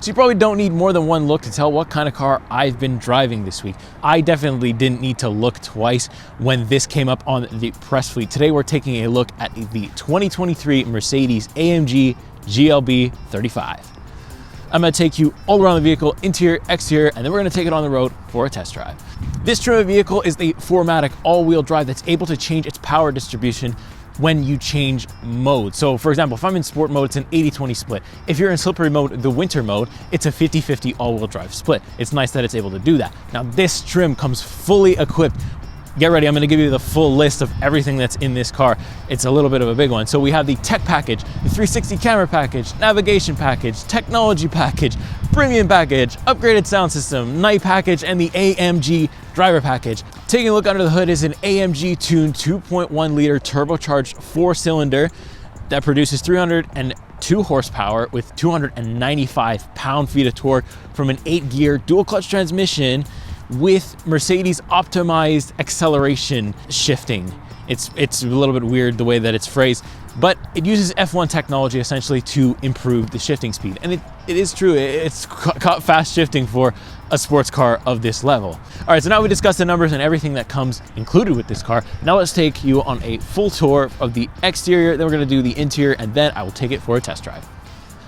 So you probably don't need more than one look to tell what kind of car I've been driving this week. I definitely didn't need to look twice when this came up on the press fleet. Today we're taking a look at the 2023 Mercedes-AMG GLB 35. I'm gonna take you all around the vehicle, interior, exterior, and then we're gonna take it on the road for a test drive. This trim of vehicle is the 4matic all-wheel drive that's able to change its power distribution when you change mode. So for example, if I'm in sport mode, it's an 80-20 split. If you're in slippery mode, the winter mode, it's a 50-50 all-wheel drive split. It's nice that it's able to do that. Now this trim comes fully equipped. Get ready, I'm gonna give you the full list of everything that's in this car. It's a little bit of a big one. So we have the tech package, the 360 camera package, navigation package, technology package, premium package, upgraded sound system, night package, and the AMG driver package. Taking a look under the hood is an AMG tuned 2.1 liter turbocharged 4-cylinder that produces 302 horsepower with 295 pound-feet of torque from an 8-gear dual clutch transmission with Mercedes optimized acceleration shifting. It's a little bit weird the way that it's phrased, but it uses F1 technology essentially to improve the shifting speed. And it is true, it's got fast shifting for a sports car of this level. All right, so now we discussed the numbers and everything that comes included with this car. Now let's take you on a full tour of the exterior, then we're gonna do the interior, and then I will take it for a test drive.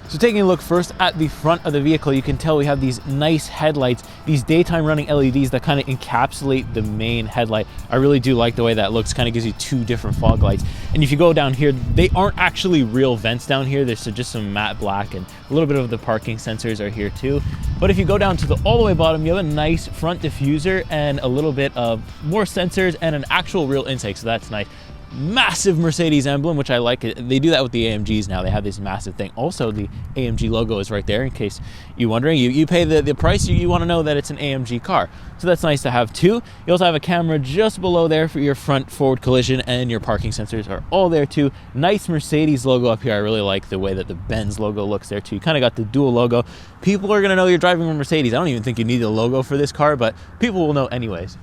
So taking a look first at the front of the vehicle, you can tell we have these nice headlights, these daytime running LEDs that kind of encapsulate the main headlight. I really do like the way that looks, kind of gives you two different fog lights. And if you go down here, they aren't actually real vents down here. There's just some matte black, and a little bit of the parking sensors are here too. But if you go down to the all the way bottom, you have a nice front diffuser and a little bit of more sensors and an actual real intake, so that's nice. Massive Mercedes emblem, which I like. They do that with the AMGs now. They have this massive thing. Also, the AMG logo is right there in case you're wondering. You pay the price, you want to know that it's an AMG car. So that's nice to have too. You also have a camera just below there for your front forward collision, and your parking sensors are all there too. Nice Mercedes logo up here. I really like the way that the Benz logo looks there too. You kind of got the dual logo. People are going to know you're driving a Mercedes. I don't even think you need a logo for this car, but people will know anyways.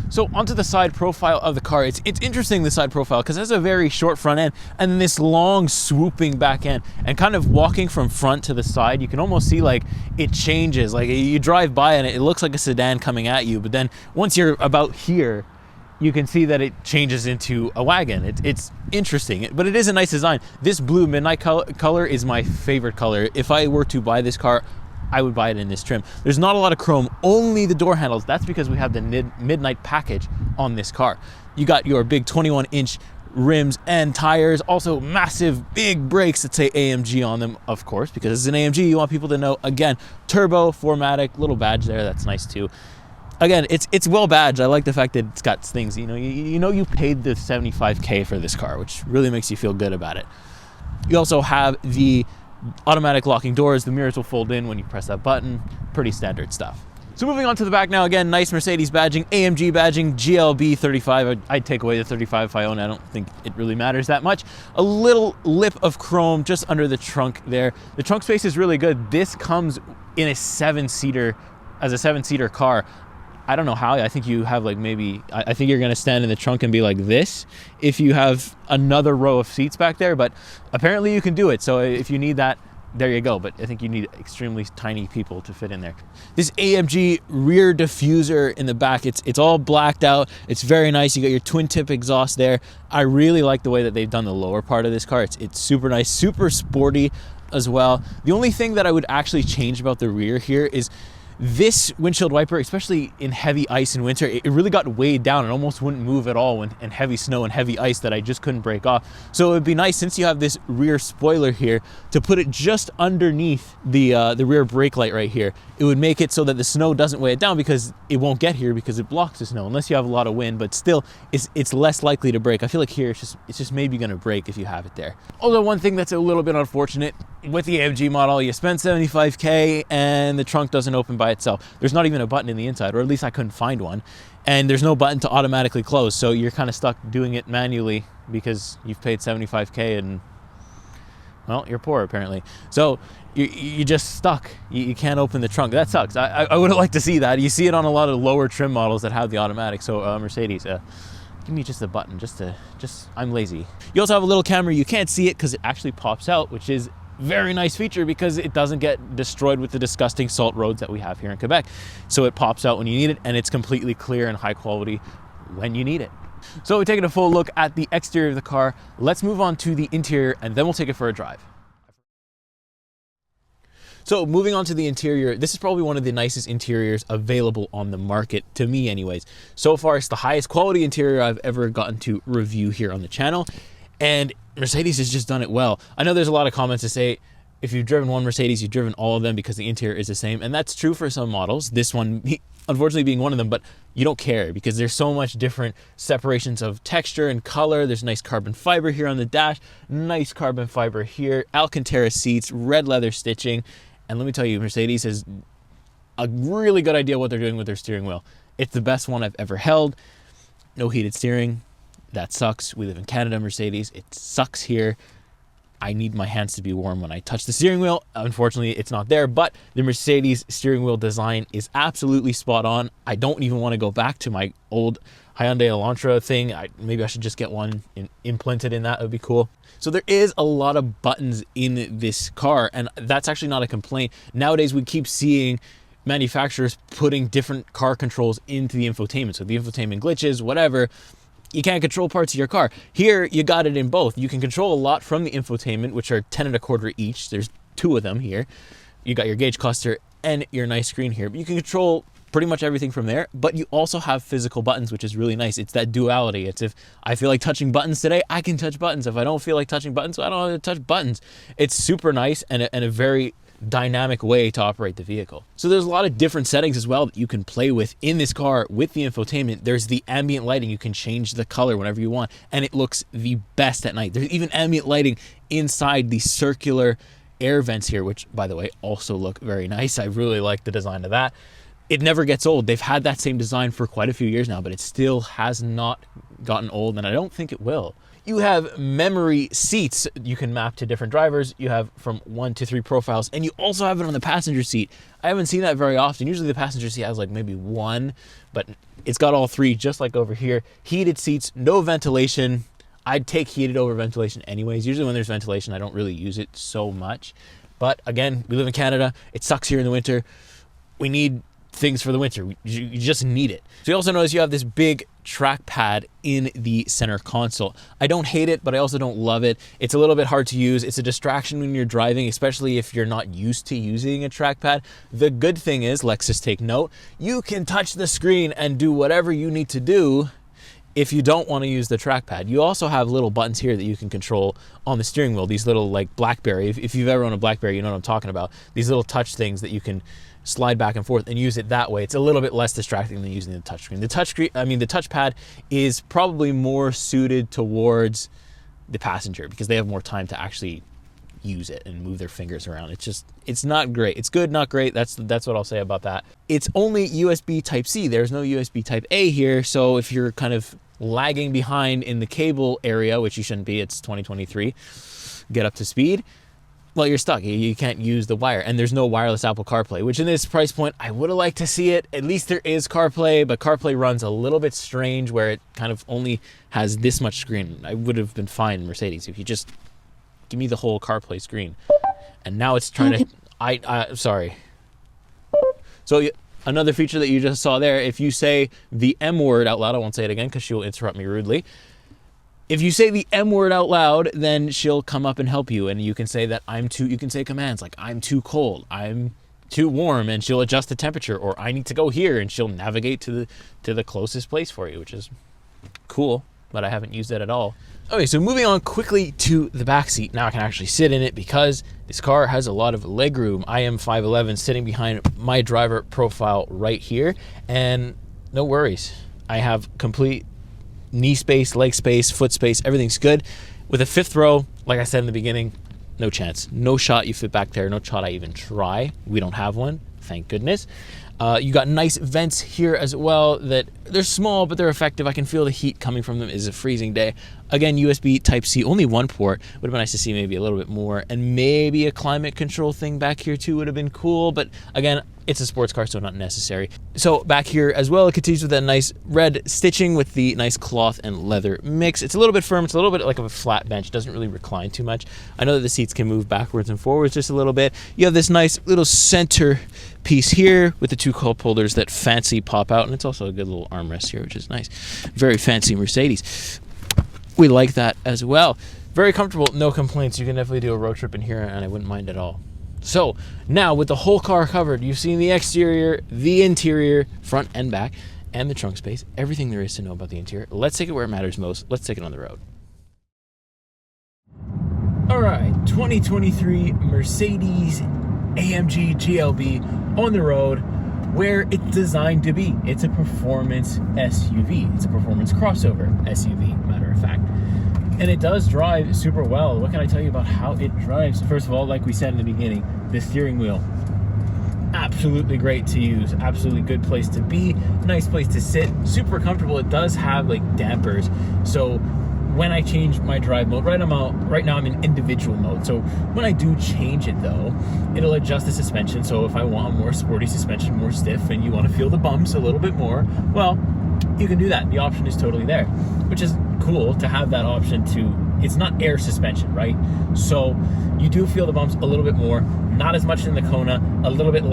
So onto the side profile of the car. It's interesting, the side profile, because it has a very short front end and then this long swooping back end, and kind of walking from front to the side, you can almost see like it changes. Like you drive by and it looks like a sedan coming at you, but then once you're about here, you can see that it changes into a wagon. It's interesting, but it is a nice design. This blue midnight color is my favorite color. If I were to buy this car, I would buy it in this trim. There's not a lot of chrome, only the door handles. That's because we have the midnight package on this car. You got your big 21-inch rims and tires, also massive big brakes that say AMG on them, of course, because it's an AMG. You want people to know, again, turbo, 4matic, little badge there, that's nice too. Again, it's well badged. I like the fact that it's got things, you know you paid the $75K for this car, which really makes you feel good about it. You also have the automatic locking doors. The mirrors will fold in when you press that button. Pretty standard stuff. So moving on to the back now, again, nice Mercedes badging, AMG badging, GLB 35. I'd take away the 35 if I own it. I don't think it really matters that much. A little lip of chrome just under the trunk there. The trunk space is really good. This comes in a 7-seater, as a 7-seater car. I don't know how. I think you have like maybe, I think you're gonna stand in the trunk and be like this if you have another row of seats back there, but apparently you can do it. So if you need that, there you go. But I think you need extremely tiny people to fit in there. This AMG rear diffuser in the back, it's all blacked out. It's very nice. You got your twin tip exhaust there. I really like the way that they've done the lower part of this car. It's super nice, super sporty as well. The only thing that I would actually change about the rear here is this windshield wiper, especially in heavy ice in winter, it really got weighed down and almost wouldn't move at all when in heavy snow and heavy ice that I just couldn't break off. So it would be nice, since you have this rear spoiler here, to put it just underneath the rear brake light right here. It would make it so that the snow doesn't weigh it down, because it won't get here because it blocks the snow, unless you have a lot of wind, but still it's less likely to break. I feel like here it's just maybe gonna break if you have it there. Although one thing that's a little bit unfortunate with the AMG model, you spend $75K and the trunk doesn't open by itself. There's not even a button in the inside, or at least I couldn't find one. And there's no button to automatically close. So you're kind of stuck doing it manually because you've paid $75K and, well, you're poor apparently. So you're just stuck. You can't open the trunk. That sucks. I would have liked to see that. You see it on a lot of lower trim models that have the automatic. So Mercedes, give me just a button, I'm lazy. You also have a little camera. You can't see it because it actually pops out, which is very nice feature because it doesn't get destroyed with the disgusting salt roads that we have here in Quebec. So it pops out when you need it, and it's completely clear and high quality when you need it. So we're taking a full look at the exterior of the car. Let's move on to the interior, and then we'll take it for a drive. So moving on to the interior, this is probably one of the nicest interiors available on the market, to me anyways. So far, it's the highest quality interior I've ever gotten to review here on the channel, and Mercedes has just done it well. I know there's a lot of comments to say, if you've driven one Mercedes, you've driven all of them because the interior is the same, and that's true for some models. This one, unfortunately, being one of them, but you don't care because there's so much different separations of texture and color. There's nice carbon fiber here on the dash, nice carbon fiber here, Alcantara seats, red leather stitching, and let me tell you, Mercedes has a really good idea what they're doing with their steering wheel. It's the best one I've ever held. No heated steering. That sucks. We live in Canada, Mercedes. It sucks here. I need my hands to be warm when I touch the steering wheel. Unfortunately, it's not there, but the Mercedes steering wheel design is absolutely spot on. I don't even want to go back to my old Hyundai Elantra thing. Maybe I should just get one implanted in that. It would be cool. So there is a lot of buttons in this car, and that's actually not a complaint. Nowadays, we keep seeing manufacturers putting different car controls into the infotainment. So the infotainment glitches, whatever. You can't control parts of your car. Here, you got it in both. You can control a lot from the infotainment, which are 10 1/4 each. There's 2 of them here. You got your gauge cluster and your nice screen here. But you can control pretty much everything from there, but you also have physical buttons, which is really nice. It's that duality. It's if I feel like touching buttons today, I can touch buttons. If I don't feel like touching buttons, I don't have to touch buttons. It's super nice and a very dynamic way to operate the vehicle. So there's a lot of different settings as well that you can play with in this car with the infotainment. There's the ambient lighting. You can change the color whenever you want, and it looks the best at night. There's even ambient lighting inside the circular air vents here, which, by the way, also look very nice. I really like the design of that. It never gets old. They've had that same design for quite a few years now, but it still has not gotten old, and I don't think it will. You have memory seats you can map to different drivers. You have from 1 to 3 profiles, and you also have it on the passenger seat. I haven't seen that very often. Usually the passenger seat has like maybe 1, but it's got all 3, just like over here. Heated seats, no ventilation. I'd take heated over ventilation anyways. Usually when there's ventilation, I don't really use it so much. But again, we live in Canada. It sucks here in the winter. We need things for the winter. You just need it. So you also notice you have this big trackpad in the center console. I don't hate it, but I also don't love it. It's a little bit hard to use. It's a distraction when you're driving, especially if you're not used to using a trackpad. The good thing is, Lexus, take note, you can touch the screen and do whatever you need to do if you don't want to use the trackpad. You also have little buttons here that you can control on the steering wheel. These little like BlackBerry, if you've ever owned a BlackBerry, you know what I'm talking about. These little touch things that you can slide back and forth and use it that way. It's a little bit less distracting than using the touchscreen. The touchpad is probably more suited towards the passenger because they have more time to actually use it and move their fingers around. It's not great. It's good, not great. That's what I'll say about that. It's only USB Type-C. There's no USB Type-A here. So if you're kind of lagging behind in the cable area, which you shouldn't be, it's 2023, get up to speed. Well, you're stuck. You can't use the wire, and there's no wireless Apple CarPlay, which in this price point, I would have liked to see it. At least there is CarPlay, but CarPlay runs a little bit strange where it kind of only has this much screen. I would have been fine, Mercedes, if you just give me the whole CarPlay screen. And now it's trying to, sorry. So another feature that you just saw there, if you say the M word out loud, I won't say it again because she will interrupt me rudely. If you say the M word out loud, then she'll come up and help you. And you can say that you can say commands like I'm too cold, I'm too warm, and she'll adjust the temperature, or I need to go here, and she'll navigate to the closest place for you, which is cool, but I haven't used it at all. Okay, so moving on quickly to the back seat. Now I can actually sit in it because this car has a lot of leg room. I am 5'11", sitting behind my driver profile right here, and no worries. I have complete knee space, leg space, foot space, everything's good. With a 5th row, like I said in the beginning, no chance. No shot you fit back there, no shot I even try. We don't have one. thank goodness. You got nice vents here as well that they're small, but they're effective. I can feel the heat coming from them. It's a freezing day. Again, USB Type-C, only one port. Would have been nice to see maybe a little bit more, and maybe a climate control thing back here too would have been cool, but again, it's a sports car, so not necessary. So back here as well, it continues with that nice red stitching with the nice cloth and leather mix. It's a little bit firm. It's a little bit like of a flat bench. It doesn't really recline too much. I know that the seats can move backwards and forwards just a little bit. You have this nice little center piece here with the two cup holders that fancy pop out, and it's also a good little armrest here, which is nice. Very fancy Mercedes. We like that as well. Very comfortable, no complaints. You can definitely do a road trip in here, and I wouldn't mind at all. So now with the whole car covered, you've seen the exterior, the interior, front and back, and the trunk space, everything there is to know about the interior. Let's take it where it matters most. Let's take it on the road. All right, 2023 Mercedes-AMG GLB on the road where it's designed to be. It's a performance SUV. It's a performance crossover SUV, matter of fact. And it does drive super well. What can I tell you about how it drives? First of all, like we said in the beginning, the steering wheel, absolutely great to use. Absolutely good place to be. Nice place to sit. Super comfortable. It does have like dampers. So when I change my drive mode, right now I'm in individual mode. So when I do change it though, it'll adjust the suspension. So if I want a more sporty suspension, more stiff, and you want to feel the bumps a little bit more, well, you can do that. The option is totally there, which is cool to have that option to, it's not air suspension, right? So you do feel the bumps a little bit more, not as much in the Kona, a little bit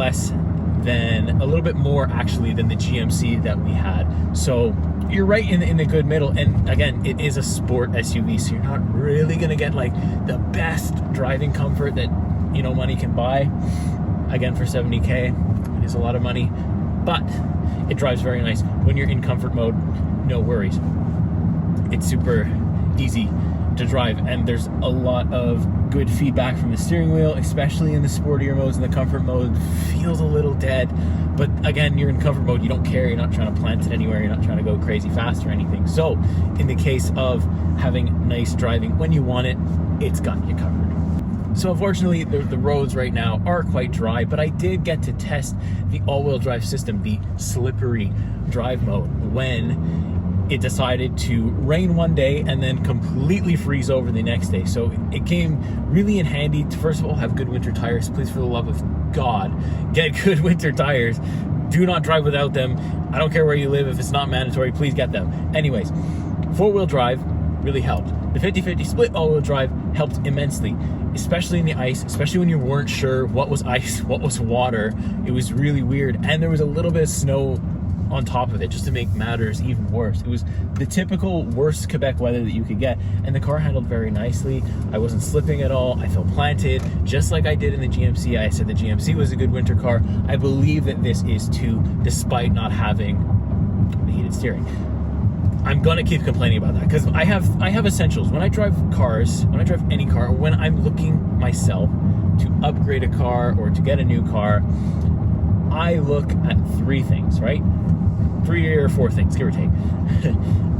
more actually than the GMC that we had. So you're right in the good middle. And again, it is a sport SUV, so you're not really gonna get like the best driving comfort that, you know, money can buy. Again, for 70K, it is a lot of money, but it drives very nice. When you're in comfort mode, no worries. It's super easy to drive, and there's a lot of good feedback from the steering wheel, especially in the sportier modes. And the comfort mode feels a little dead, but again, you're in comfort mode, you don't care, you're not trying to plant it anywhere, you're not trying to go crazy fast or anything. So in the case of having nice driving when you want it, it's got you covered. So unfortunately, the roads right now are quite dry, but I did get to test the all-wheel drive system, the slippery drive mode, when it decided to rain one day and then completely freeze over the next day. So it came really in handy to, first of all, have good winter tires. Please, for the love of God, get good winter tires. Do not drive without them. I don't care where you live. If it's not mandatory, please get them. Anyways, four-wheel drive really helped. The 50-50 split all-wheel drive helped immensely, especially in the ice, especially when you weren't sure what was ice, what was water. It was really weird. And there was a little bit of snow on top of it, just to make matters even worse. It was the typical worst Quebec weather that you could get, and the car handled very nicely. I wasn't slipping at all. I felt planted, just like I did in the GMC. I said the GMC was a good winter car. I believe that this is too, despite not having the heated steering. I'm gonna keep complaining about that because I have essentials. When I drive cars, when I drive any car, when I'm looking myself to upgrade a car or to get a new car, I look at three things, right? 3 or 4 things, give or take.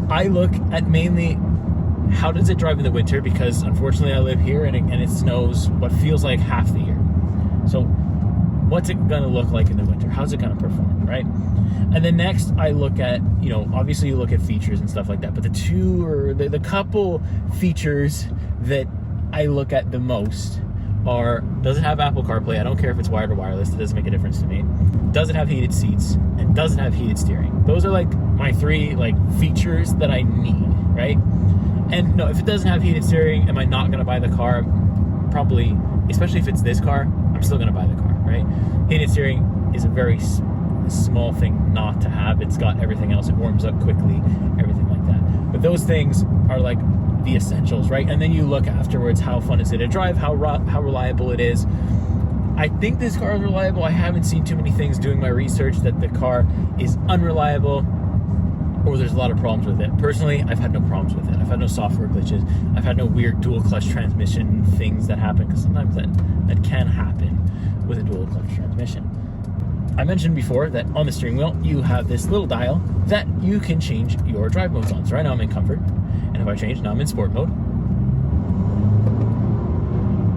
I look at mainly how does it drive in the winter, because unfortunately I live here and it snows what feels like half the year. So what's it gonna look like in the winter? How's it gonna perform, right? And then next I look at, you know, obviously you look at features and stuff like that, but the couple features that I look at the most are, does it have Apple CarPlay? I don't care if it's wired or wireless, it doesn't make a difference to me. Does it have heated seats? And does it have heated steering? Those are like my 3 like features that I need, right? And no, if it doesn't have heated steering, am I not gonna buy the car? Probably, especially if it's this car, I'm still gonna buy the car, right? Heated steering is a very small thing not to have. It's got everything else, it warms up quickly, everything like that. But those things are like the essentials, right? And then you look afterwards, how fun is it to drive, how reliable it is. I think this car is reliable. I haven't seen too many things doing my research that the car is unreliable or there's a lot of problems with it. Personally, I've had no problems with it. I've had no software glitches. I've had no weird dual clutch transmission things that happen, because sometimes that can happen with a dual clutch transmission. I mentioned before that on the steering wheel, you have this little dial that you can change your drive modes on. So right now I'm in comfort, and if I change, now I'm in sport mode,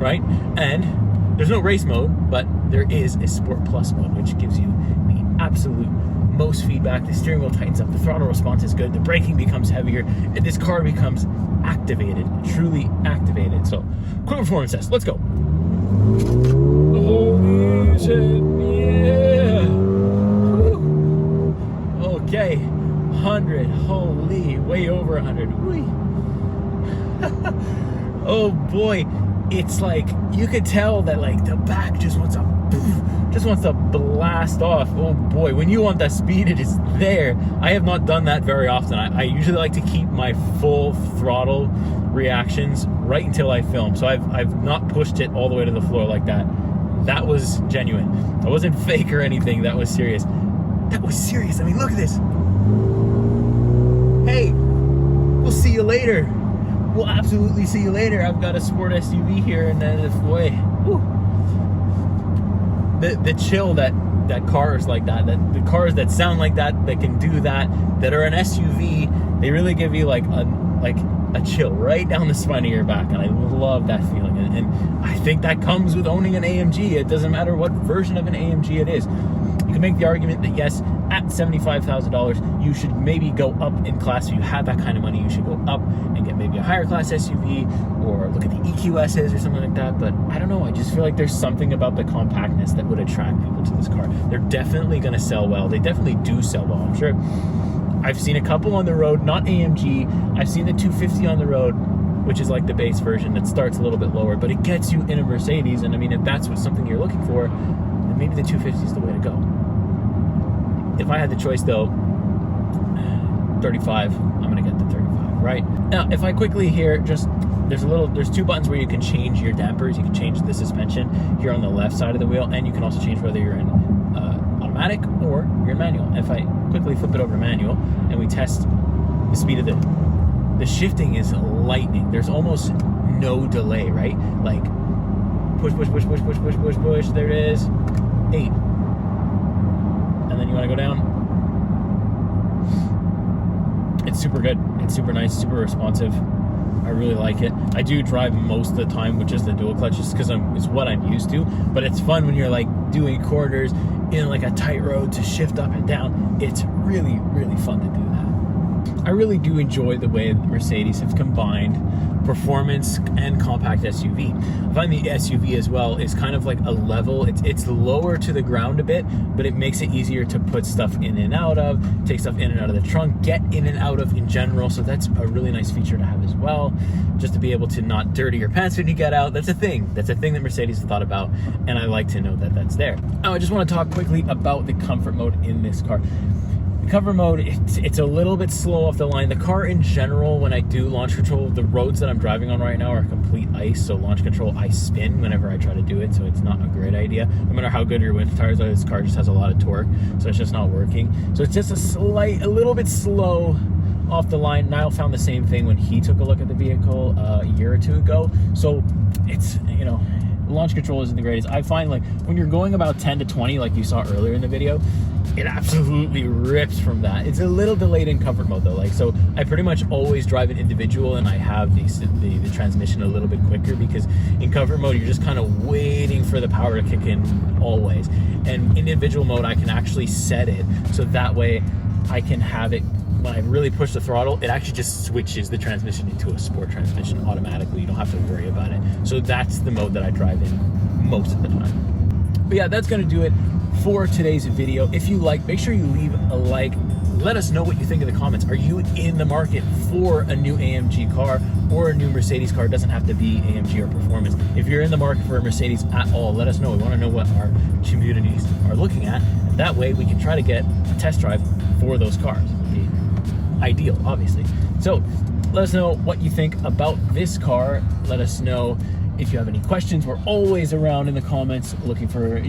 right? And There's no race mode, but there is a Sport Plus mode, which gives you the absolute most feedback. The steering wheel tightens up, the throttle response is good, the braking becomes heavier, and this car becomes activated, truly activated. So, quick performance test, let's go. Holy shit, yeah. Woo. Okay, 100, holy, way over 100. Oh boy, it's like, you could tell that like the back just wants to blast off. Oh boy, when you want that speed, it is there. I have not done that very often. I usually like to keep my full throttle reactions right until I film. So I've not pushed it all the way to the floor like that. That was genuine. That wasn't fake or anything. That was serious. That was serious. I mean, look at this. Hey, we'll see you later. We'll absolutely see you later. I've got a sport SUV here, and then it's way. The chill that cars like that the cars that sound like that can do that are an SUV, they really give you like a chill right down the spine of your back, and I love that feeling. And I think that comes with owning an AMG. It doesn't matter what version of an AMG it is. You can make the argument that yes, at $75,000, you should maybe go up in class. If you have that kind of money, you should go up and get maybe a higher class SUV, or look at the EQSs or something like that. But I don't know, I just feel like there's something about the compactness that would attract people to this car. They're definitely going to sell well. They definitely do sell well, I'm sure. I've seen a couple on the road, not AMG. I've seen the 250 on the road, which is like the base version that starts a little bit lower, but it gets you in a Mercedes. And I mean, if that's what something you're looking for, then maybe the 250 is the way to go. If I had the choice though, 35, I'm gonna get the 35, right? Now, if I quickly here, there's two buttons where you can change your dampers. You can change the suspension here on the left side of the wheel, and you can also change whether you're in automatic or you're in manual. If I quickly flip it over to manual and we test the speed of the shifting is lightning. There's almost no delay, right? Like push, there it is, 8. And then you want to go down. It's super good. It's super nice, super responsive. I really like it. I do drive most of the time with just the dual clutch, just because it's what I'm used to. But it's fun when you're like doing corners in like a tight road to shift up and down. It's really, really fun to do that. I really do enjoy the way that Mercedes have combined performance and compact SUV. I find the SUV as well is kind of like a level. It's lower to the ground a bit, but it makes it easier to put stuff in and out of, take stuff in and out of the trunk, get in and out of in general. So that's a really nice feature to have as well, just to be able to not dirty your pants when you get out. That's a thing that Mercedes has thought about, and I like to know that that's there. Now I just want to talk quickly about the comfort mode in this car. Comfort mode, it's a little bit slow off the line. The car in general, when I do launch control, the roads that I'm driving on right now are complete ice, so launch control, I spin whenever I try to do it, so it's not a great idea. No matter how good your winter tires are, this car just has a lot of torque, so it's just not working. So it's just a little bit slow off the line. Niall found the same thing when he took a look at the vehicle a year or two ago. So it's, launch control isn't the greatest. I find like when you're going about 10 to 20, like you saw earlier in the video, it absolutely rips from that. It's a little delayed in comfort mode though. Like, so I pretty much always drive an individual, and I have the transmission a little bit quicker, because in comfort mode, you're just kind of waiting for the power to kick in always. And in individual mode, I can actually set it so that way I can have it, when I really push the throttle, it actually just switches the transmission into a sport transmission automatically. You don't have to worry about it. So that's the mode that I drive in most of the time. But yeah, that's gonna do it for today's video. If you like, make sure you leave a like. Let us know what you think in the comments. Are you in the market for a new AMG car or a new Mercedes car? It doesn't have to be AMG or performance. If you're in the market for a Mercedes at all, let us know. We want to know what our communities are looking at, and that way we can try to get a test drive for those cars. It would be ideal, obviously. So let us know what you think about this car. Let us know if you have any questions. We're always around in the comments looking for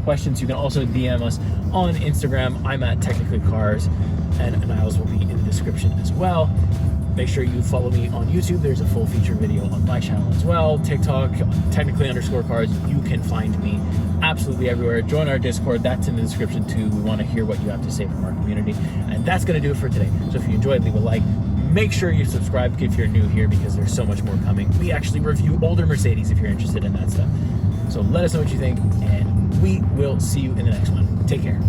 questions. You can also DM us on Instagram. I'm at Technically Cars, and Niles will be in the description as well. Make sure you follow me on YouTube. There's a full feature video on my channel as well. TikTok, Technically_Cars. You can find me absolutely everywhere. Join our Discord. That's in the description too. We want to hear what you have to say from our community. And that's going to do it for today. So if you enjoyed, leave a like. Make sure you subscribe if you're new here because there's so much more coming. We actually review older Mercedes if you're interested in that stuff. So let us know what you think, and we will see you in the next one. Take care.